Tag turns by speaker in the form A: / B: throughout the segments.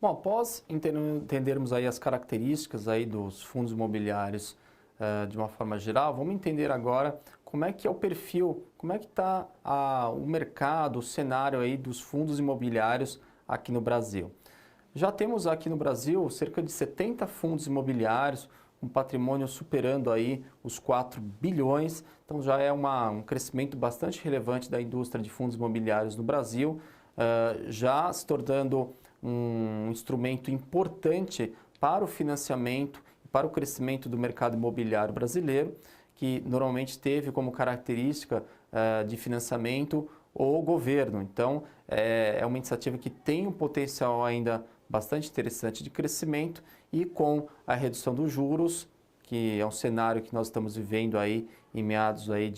A: Bom, após entendermos aí as características aí dos fundos imobiliários de uma forma geral, vamos entender agora como é que é o perfil, como é que está o mercado, o cenário aí dos fundos imobiliários aqui no Brasil. Já temos aqui no Brasil cerca de 70 fundos imobiliários, um patrimônio superando aí os 4 bilhões, então já é um crescimento bastante relevante da indústria de fundos imobiliários no Brasil, já se tornando um instrumento importante para o financiamento e para o crescimento do mercado imobiliário brasileiro, que normalmente teve como característica de financiamento o governo. Então, é uma iniciativa que tem um potencial ainda bastante interessante de crescimento e com a redução dos juros, que é um cenário que nós estamos vivendo aí em meados aí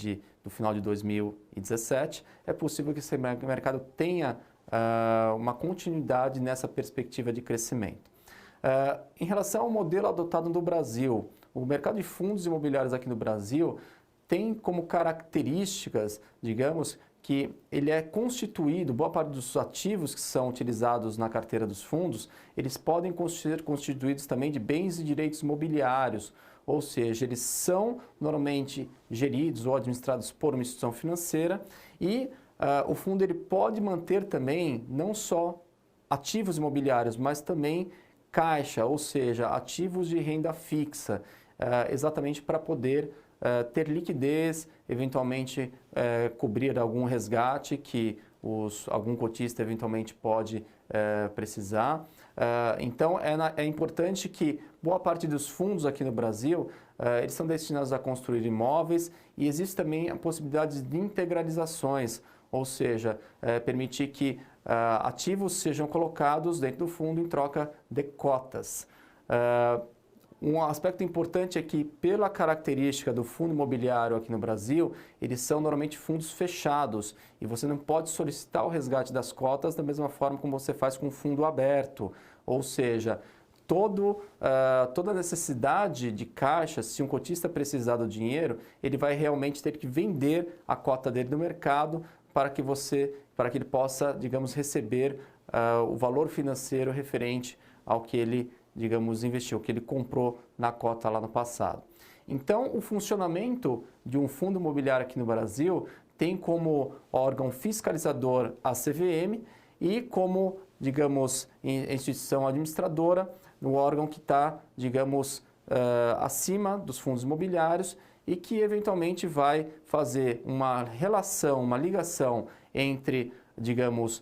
A: do final de 2017, é possível que esse mercado tenha uma continuidade nessa perspectiva de crescimento. Em relação ao modelo adotado no Brasil, o mercado de fundos imobiliários aqui no Brasil tem como características, digamos, que ele é constituído, boa parte dos ativos que são utilizados na carteira dos fundos, eles podem ser constituídos também de bens e direitos imobiliários, ou seja, eles são normalmente geridos ou administrados por uma instituição financeira e o fundo ele pode manter também não só ativos imobiliários, mas também caixa, ou seja, ativos de renda fixa, exatamente para poder ter liquidez, eventualmente cobrir algum resgate que algum cotista eventualmente pode precisar. Então, é importante que boa parte dos fundos aqui no Brasil, eles são destinados a construir imóveis e existe também a possibilidade de integralizações, ou seja, permitir que ativos sejam colocados dentro do fundo em troca de cotas. Um aspecto importante é que, pela característica do fundo imobiliário aqui no Brasil, eles são normalmente fundos fechados e você não pode solicitar o resgate das cotas da mesma forma como você faz com um fundo aberto. Ou seja, toda necessidade de caixa, se um cotista precisar do dinheiro, ele vai realmente ter que vender a cota dele no mercado para que ele possa, digamos, receber o valor financeiro referente ao que ele, digamos, investiu, que ele comprou na cota lá no passado. Então, o funcionamento de um fundo imobiliário aqui no Brasil tem como órgão fiscalizador a CVM e como, digamos, instituição administradora, o órgão que está, digamos, acima dos fundos imobiliários e que eventualmente vai fazer uma relação, uma ligação entre, digamos,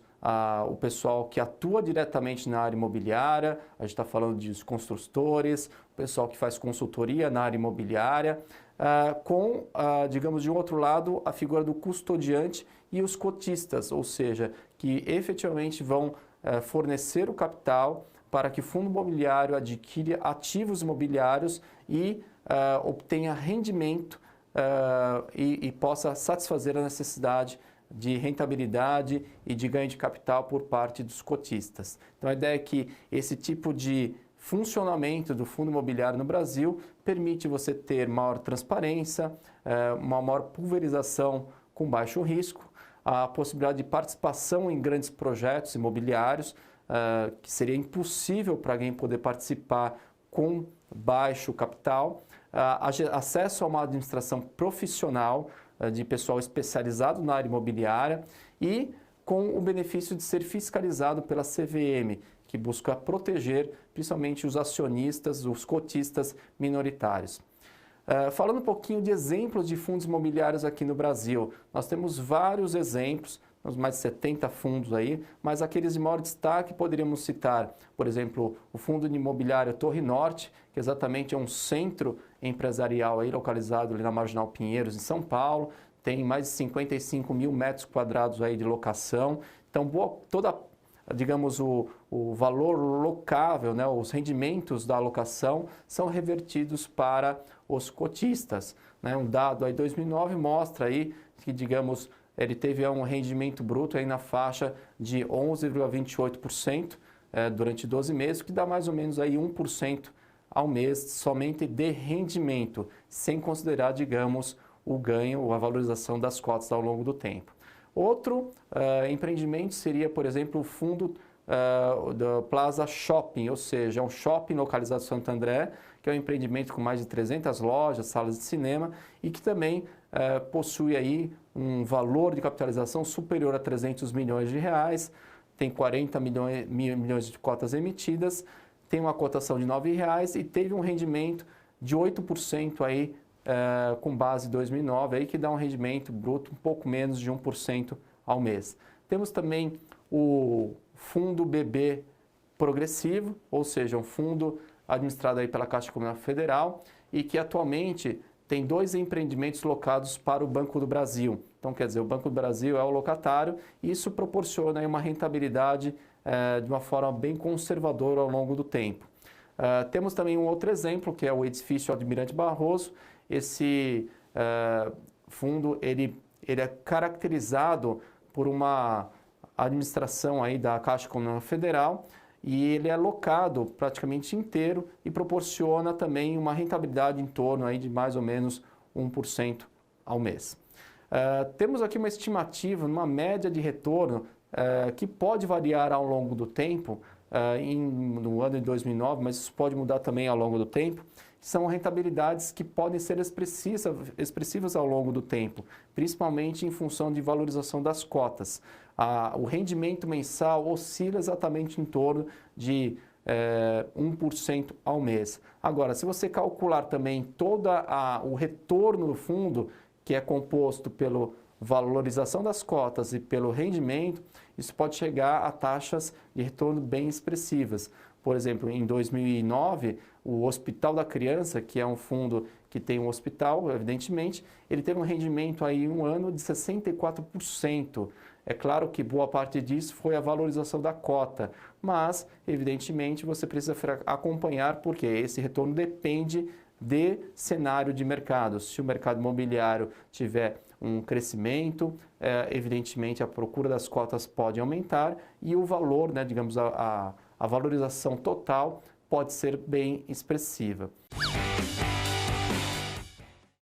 A: o pessoal que atua diretamente na área imobiliária, a gente está falando de construtores, o pessoal que faz consultoria na área imobiliária, com, digamos, de um outro lado, a figura do custodiante e os cotistas, ou seja, que efetivamente vão fornecer o capital para que o fundo imobiliário adquira ativos imobiliários e obtenha rendimento e possa satisfazer a necessidade de rentabilidade e de ganho de capital por parte dos cotistas. Então, a ideia é que esse tipo de funcionamento do fundo imobiliário no Brasil permite você ter maior transparência, uma maior pulverização com baixo risco, a possibilidade de participação em grandes projetos imobiliários, que seria impossível para alguém poder participar com baixo capital, acesso a uma administração profissional, de pessoal especializado na área imobiliária e com o benefício de ser fiscalizado pela CVM, que busca proteger principalmente os acionistas, os cotistas minoritários. Falando um pouquinho de exemplos de fundos imobiliários aqui no Brasil, nós temos vários exemplos, temos mais de 70 fundos aí, mas aqueles de maior destaque poderíamos citar, por exemplo, o fundo de imobiliário Torre Norte, que exatamente é um centro empresarial aí localizado ali na Marginal Pinheiros, em São Paulo, tem mais de 55 mil metros quadrados aí de locação, então digamos, o valor locável, né, os rendimentos da locação são revertidos para os cotistas, né? Um dado aí 2009 mostra aí que, digamos, ele teve um rendimento bruto aí na faixa de 11,28% durante 12 meses, que dá mais ou menos aí 1% ao mês somente de rendimento, sem considerar, digamos, o ganho ou a valorização das cotas ao longo do tempo. Outro empreendimento seria, por exemplo, o fundo do Plaza Shopping, ou seja, é um shopping localizado em Santo André, que é um empreendimento com mais de 300 lojas, salas de cinema e que também possui aí um valor de capitalização superior a 300 milhões de reais, tem 40 milhões de cotas emitidas, tem uma cotação de R$ 9,00 e teve um rendimento de 8% aí, com base em 2009, aí, que dá um rendimento bruto um pouco menos de 1% ao mês. Temos também o Fundo BB Progressivo, ou seja, um fundo administrado aí pela Caixa Econômica Federal e que atualmente tem 2 empreendimentos locados para o Banco do Brasil. Então, quer dizer, o Banco do Brasil é o locatário e isso proporciona aí uma rentabilidade de uma forma bem conservadora ao longo do tempo. Temos também um outro exemplo, que é o edifício Almirante Barroso. Esse fundo ele é caracterizado por uma administração aí da Caixa Econômica Federal e ele é locado praticamente inteiro e proporciona também uma rentabilidade em torno aí de mais ou menos 1% ao mês. Temos aqui uma estimativa, uma média de retorno que pode variar ao longo do tempo, no ano de 2009, mas isso pode mudar também ao longo do tempo. São rentabilidades que podem ser expressivas ao longo do tempo, principalmente em função de valorização das cotas. O rendimento mensal oscila exatamente em torno de 1% ao mês. Agora, se você calcular também todo o retorno do fundo, que é composto pela valorização das cotas e pelo rendimento, isso pode chegar a taxas de retorno bem expressivas. Por exemplo, em 2009, o Hospital da Criança, que é um fundo que tem um hospital, evidentemente, ele teve um rendimento aí em um ano de 64%. É claro que boa parte disso foi a valorização da cota, mas, evidentemente, você precisa acompanhar, porque esse retorno depende de cenário de mercado. Se o mercado imobiliário tiver um crescimento, evidentemente a procura das cotas pode aumentar e o valor, né, digamos, a valorização total pode ser bem expressiva.